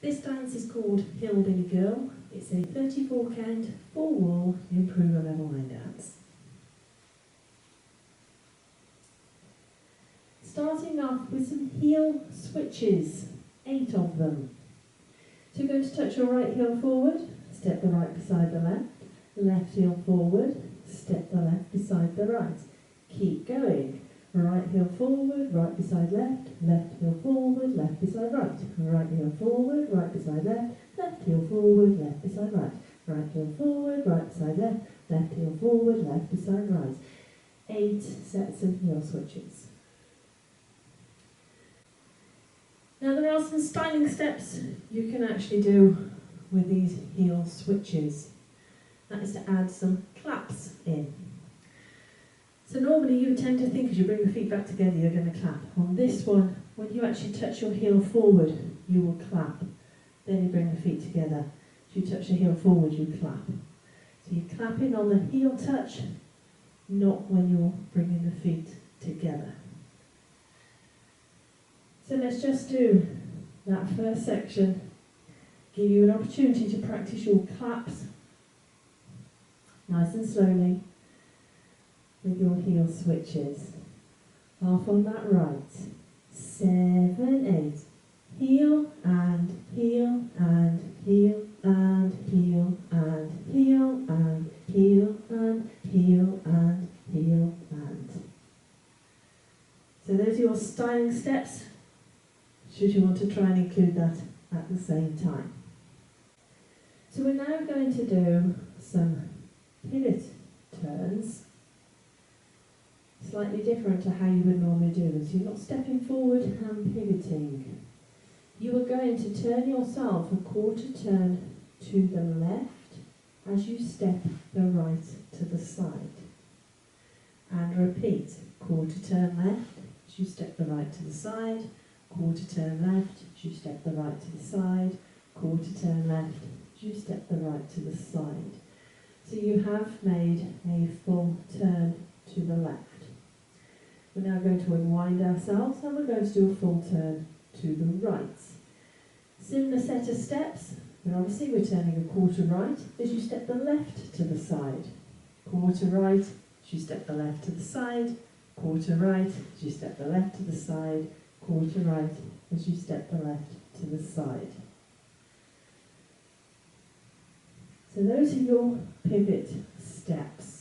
This dance is called Hillbilly Girl. It's a 34 count, full wall, improve a level line dance. Starting off with some heel switches, 8 of them. So you're going to touch your right heel forward, step the right beside the left, left heel forward, step the left beside the right. Keep going. Right heel forward, right beside left, left heel forward, left beside right. Right heel forward, right beside left, left heel forward, left beside right. Right heel forward, right beside left, left heel forward, left beside right. 8 sets of heel switches. Now there are some styling steps you can actually do with these heel switches. That is to add some claps in. So normally you tend to think as you bring the feet back together you're going to clap. On this one, when you actually touch your heel forward, you will clap. Then you bring the feet together. As you touch the heel forward, you clap. So you're clapping on the heel touch, not when you're bringing the feet together. So let's just do that first section, give you an opportunity to practice your claps, nice and slowly, with your heel switches. Half on that right, 7, 8, heel and heel and heel and heel and heel and heel and heel and heel and. So those are your styling steps, should you want to try and include that at the same time. So we're now going to do some pivot turns, slightly different to how you would normally do this. You're not stepping forward and pivoting. You are going to turn yourself a quarter turn to the left as you step the right to the side. And repeat, quarter turn left as you step the right to the side, quarter turn left as you step the right to the side, quarter turn left as you step the right to the side. So you have made a full turn to the left. We're now going to unwind ourselves and we're going to do a full turn to the right. Similar set of steps, but obviously we're turning a quarter right as you step the left to the side. Quarter right as you step the left to the side. Quarter right as you step the left to the side. Quarter right as you step the left to the side. So those are your pivot steps.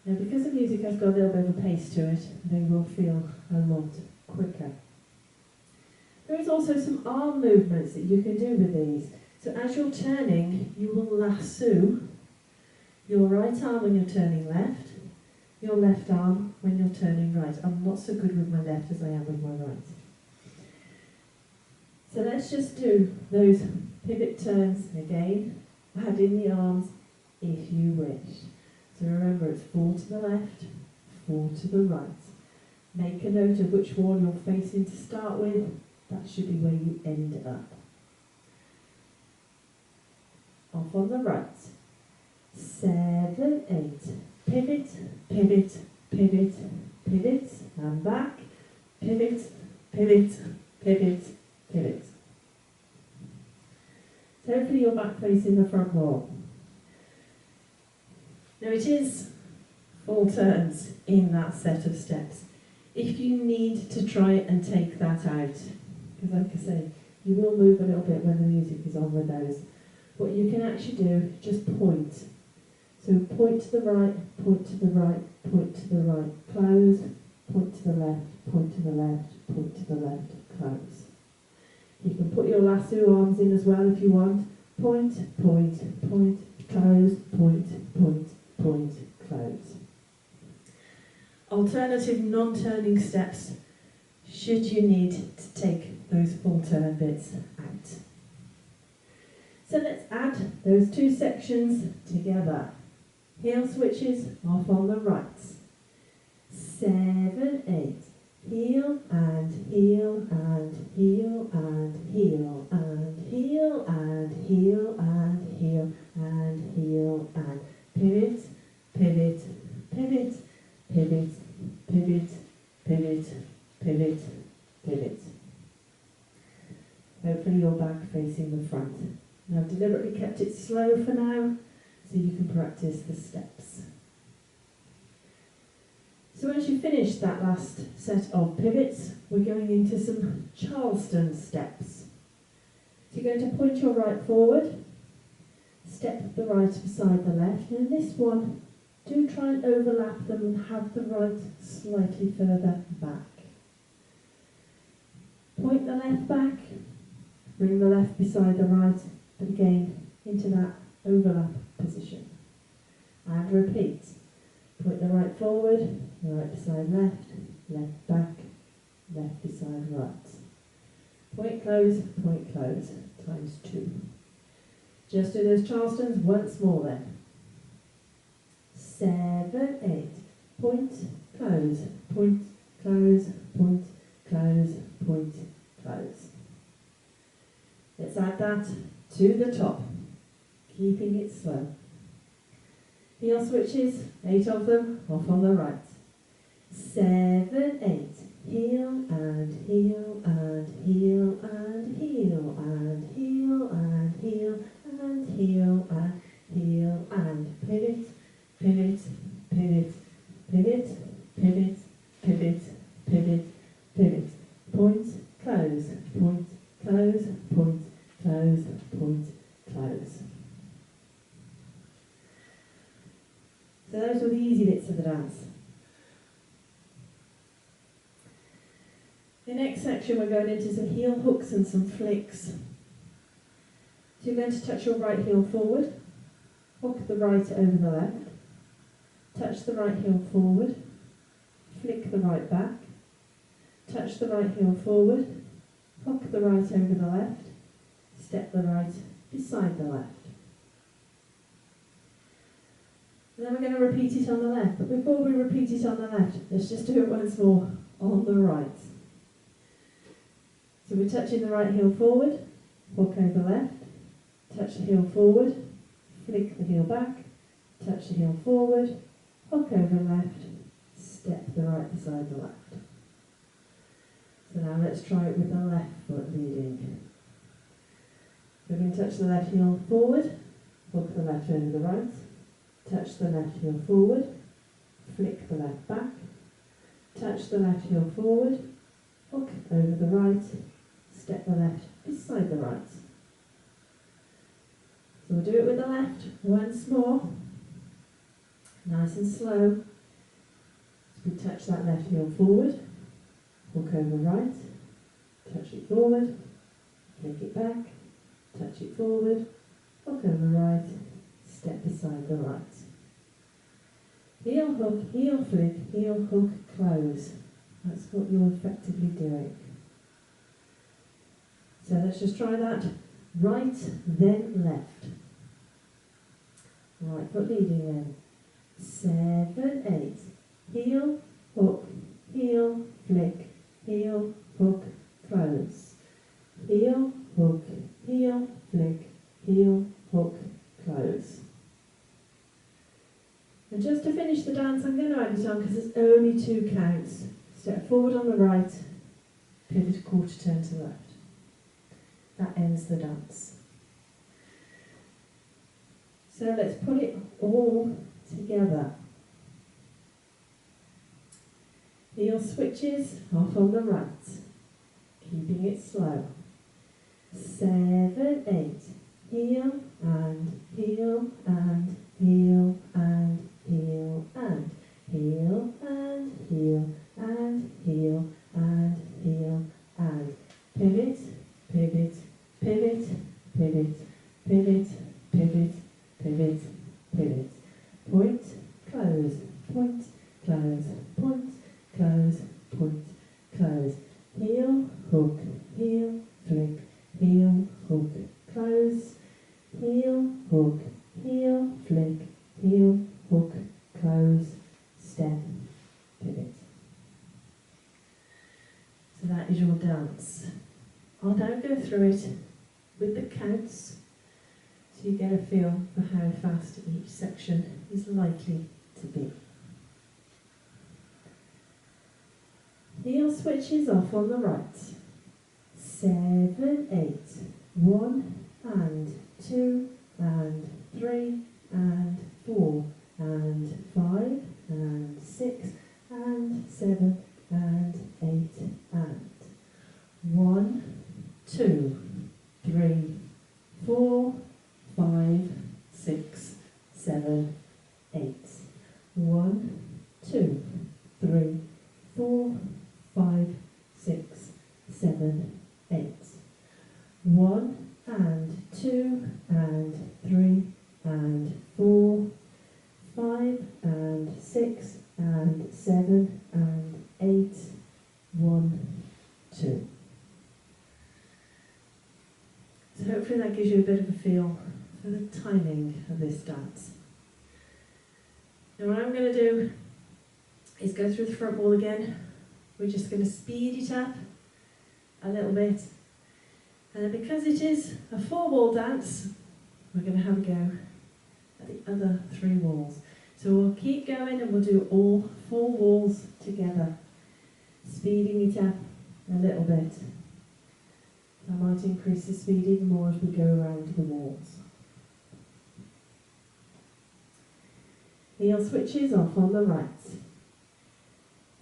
Now because the music has got a little bit of a pace to it, they will feel a lot quicker. There is also some arm movements that you can do with these. So as you're turning, you will lasso your right arm when you're turning left, your left arm when you're turning right. I'm not so good with my left as I am with my right. So let's just do those pivot turns again. Add in the arms if you wish. So remember, it's 4 to the left, 4 to the right. Make a note of which wall you're facing to start with. That should be where you end up. Off on the right. 7, 8. Pivot, pivot, pivot, pivot, and back. Pivot, pivot, pivot, pivot. So hopefully you're back facing the front wall. Now it is full turns in that set of steps. If you need to try and take that out, because like I say, you will move a little bit when the music is on with those. What you can actually do, just point. So point to the right, point to the right, point to the right, close, point to the left, point to the left, point to the left, close. You can put your lasso arms in as well if you want. Point, point, point, close, point, point, point, close. Alternative non-turning steps should you need to take those full turn bits out. So let's add those two sections together. Heel switches off on the right. 7, 8. Heel and heel and heel and heel and heel and heel and heel and heel and pivot, pivot, pivot, pivot, pivot, pivot, pivot, pivot. Hopefully your back facing the front. And I've deliberately kept it slow for now, so you can practice the steps. So once you've finished that last set of pivots, we're going into some Charleston steps. So you're going to point your right forward, step the right beside the left, and in this one, do try and overlap them and have the right slightly further back. Point the left back, bring the left beside the right, but again, into that overlap position. And repeat. Point the right forward, the right beside left, left back, left beside right. Point close, times 2. Just do those Charlestons once more then. 7, 8. Point, close, point, close, point, close, point, close. Let's add that to the top, keeping it slow. Heel switches, 8 of them, off on the right. 7, 8. Heel and heel and heel and heel and heel and heel and heel and heel and pivot, pivot, pivot, pivot, pivot, pivot, pivot, pivot. Point, close, point, close, point, close, point, close. So those were the easy bits of the dance. The next section we're going into some heel hooks and some flicks. So you're going to touch your right heel forward, hook the right over the left, touch the right heel forward, flick the right back, touch the right heel forward, hook the right over the left, step the right beside the left. And then we're going to repeat it on the left, but before we repeat it on the left, let's just do it once more on the right. So we're touching the right heel forward, hook over left, touch the heel forward, flick the heel back, touch the heel forward, hook over left, step the right beside the left. So now let's try it with the left foot leading. We're going to touch the left heel forward, hook the left over the right, touch the left heel forward, flick the left back, touch the left heel forward, hook over the right, step the left beside the right. So we'll do it with the left once more, nice and slow. So we touch that left heel forward, hook over right, touch it forward, flick it back, touch it forward, hook over right, step beside the right. Heel hook, heel flick, heel hook, close. That's what you're effectively doing. So let's just try that. Right, then left. Right foot leading then. 7, 8. Heel, hook, heel, flick, heel, hook, close. Heel, hook, heel, flick, heel, hook, close. And just to finish the dance, I'm going to add it on because it's only 2 counts. Step forward on the right, pivot a quarter turn to the left. That ends the dance. So let's put it all together. Heel switches off on the right, keeping it slow. 7, 8. Heel and heel and heel and heel and heel and heel and heel and heel and pivot, pivot, pivot, pivot, pivot, pivot, pivot, pivot. Point, close, point, close, point, close, point, close. Heel, hook, heel, flick, heel, hook, close. Heel, hook, heel, flick, heel, hook, close, step, pivot. So that is your dance. I'll now go through it with the counts so you get a feel for how fast each section is likely to be. Heel switches off on the right. 7, 8. 1 and 2 and 3 and 4 and 5 and 6 and 7 and 8 and 1, 2, 3, 4, 5, 6, 7, 8. 1, 2, 3, 4, 5, 6, 7, 8. 1 and 2 and 3 and 4, 5 and 6 and 7 and 8. 1, 2. So hopefully that gives you a bit of a feel for the timing of this dance. Now what I'm going to do is go through the front wall again. We're just going to speed it up a little bit. And then because it is a 4-wall dance, we're going to have a go at the other 3 walls. So we'll keep going and we'll do all 4 walls together, speeding it up a little bit. I might increase the speed even more as we go around the walls. Heel switches off on the right.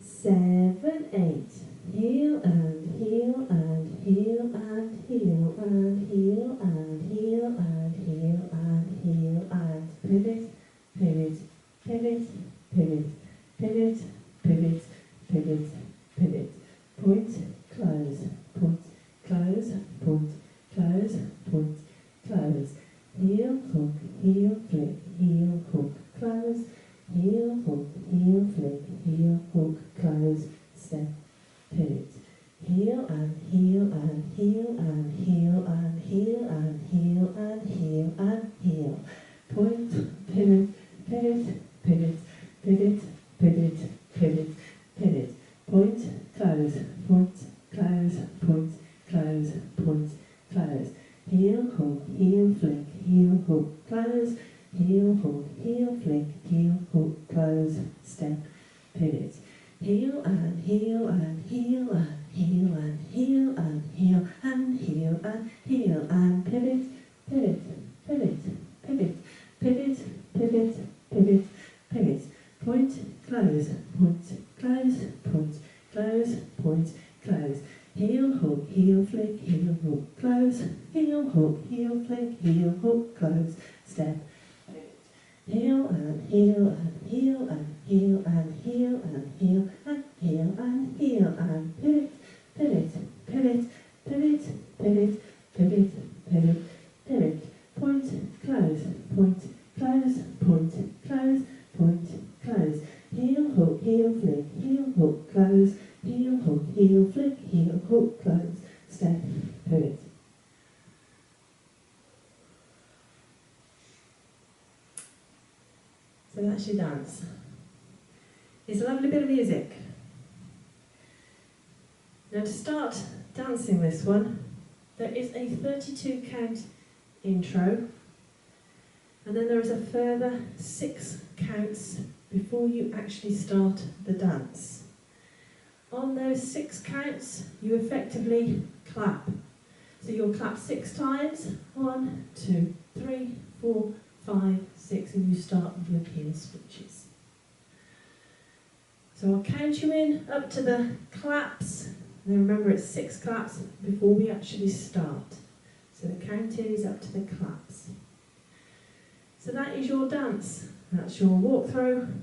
7, 8. Heel and heel and heel and heel and heel and heel and heel and heel and pivot, pivot, pivot, pivot, pivot, pivot, pivot, pivot. Point, close, point, close, point, close, point, close. Heel, hook, heel, flick, heel, hook, close. Heel, hook, heel, flick, heel, hook, close, step, pivot. Heel and heel and heel and heel and heel and heel and heel and heel. Point, pivot, pivot, pivot, pivot, pivot, pivot, pivot. Point, close, point, close, point, close, point, close. Heel, hook, heel, flick, heel, hook, close. Heel, hook, heel, flick, heel, hook, close, step, pivot. Heel and heel and heel and heel and heel and heel and heel and heel and pivot, pivot, pivot, pivot, pivot, pivot, pivot, pivot. Point, close, point, close, point, close, point, close. Heel, hook, heel, flick, heel, hook, close. Heel, hook, heel, flick, heel, hook, close, step, heel and heel and heel and heel and heel and heel and heel and heel and pivot, pivot, pivot, pivot, pivot, pivot, pivot, pivot. Point, close, point, close, point, close, point, close. Heel, hook, heel, flick, heel, hook, close. Heel, hook, heel, flick, heel, hook, close, step, pivot. So that's your dance. It's a lovely bit of music. Now to start dancing this one, there is a 32 count intro, and then there is a further 6 counts before you actually start the dance. On those 6 counts, you effectively clap. So you'll clap 6 times, 1, 2, 3, 4, 5, 6, and you start with your heel switches. So I'll count you in up to the claps, and then remember it's 6 claps before we actually start. So the count is up to the claps. So that is your dance. That's your walkthrough.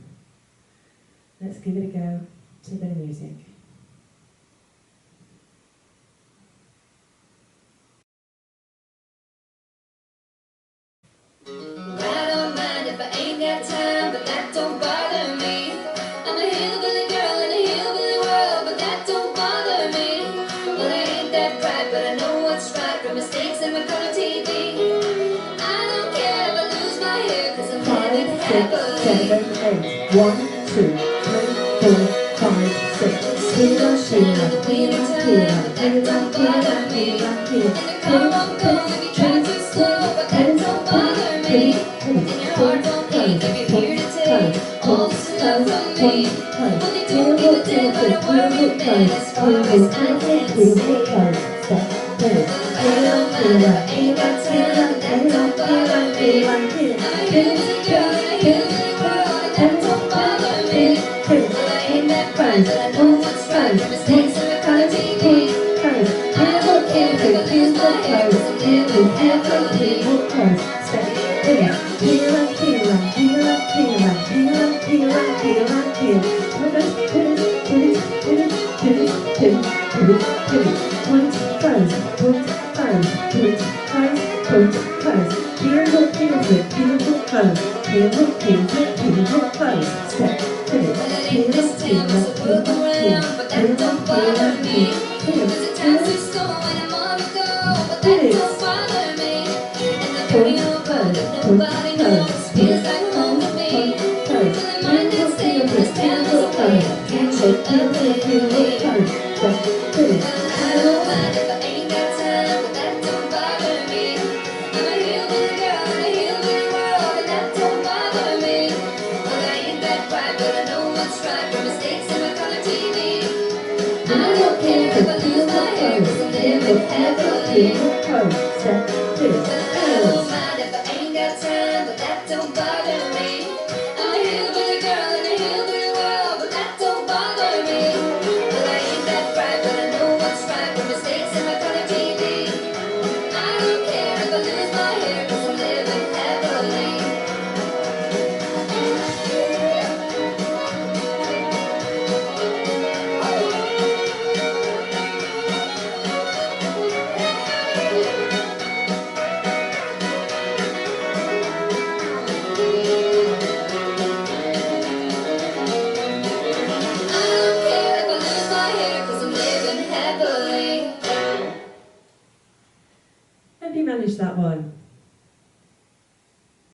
Let's give it a go to the music. I don't mind if I ain't got time, but that don't bother me. I'm a hillbilly girl in a hillbilly world, but that don't bother me. Well, I ain't that bright, but I know what's right from mistakes in my color TV. I don't care if I lose my hair, cause I'm 5, living 6, happily. 7, 8. 1, 2, 3, 4, 5, 6. Here, here, here, here, That don't bother me. And the car won't go if you drive too slow, but that don't bother me. And your heart won't ache if you're here to take all this love from me. Well, they told me the day, but I work with men as far as I can see. hit it. Killer, ain't got time, but that don't bother me. I'm a hillbilly girl in a hillbilly world, but that don't bother me. Well, I ain't that bright, but I know what's right. The mistakes in the color TV. I don't care if I lose my hair, 'cause I'm living happily. Step, hit it. Killer, killer, killer, killer, killer, killer, killer, killer. Hit it, hit it, hit it, hit it, hit it, hit it, hit it, hit it. Point, close, point, close, point, close, point, close. Beautiful, beautiful, beautiful close. Beautiful, beautiful, beautiful close. Step, hit it. Well, it ain't this town, so look around, but that don't bother me. Cause the time's too slow and I'm on the go, but that don't bother me. And the dirty old road that nobody knows feels like home to me. Well, I might not stay, but this town is a way of catching up lately. Well, I don't mind if I ain't got time, but that don't bother me. I'm a hillbilly girl in a hillbilly world, but that don't bother me. Well, I ain't that bright, but I know what's right. For mistakes in my color TV. I don't care if I lose my hair, 'cause I'm living happily. Well, I don't mind if I ain't got time, but that don't bother me. I'm a hillbilly girl in a hillbilly world, but that don't bother me. Well, I ain't that bright, but I know what's right. For mistakes in my color TV. I don't care if I lose my hair, 'cause I'm living happily. Hope you managed that one.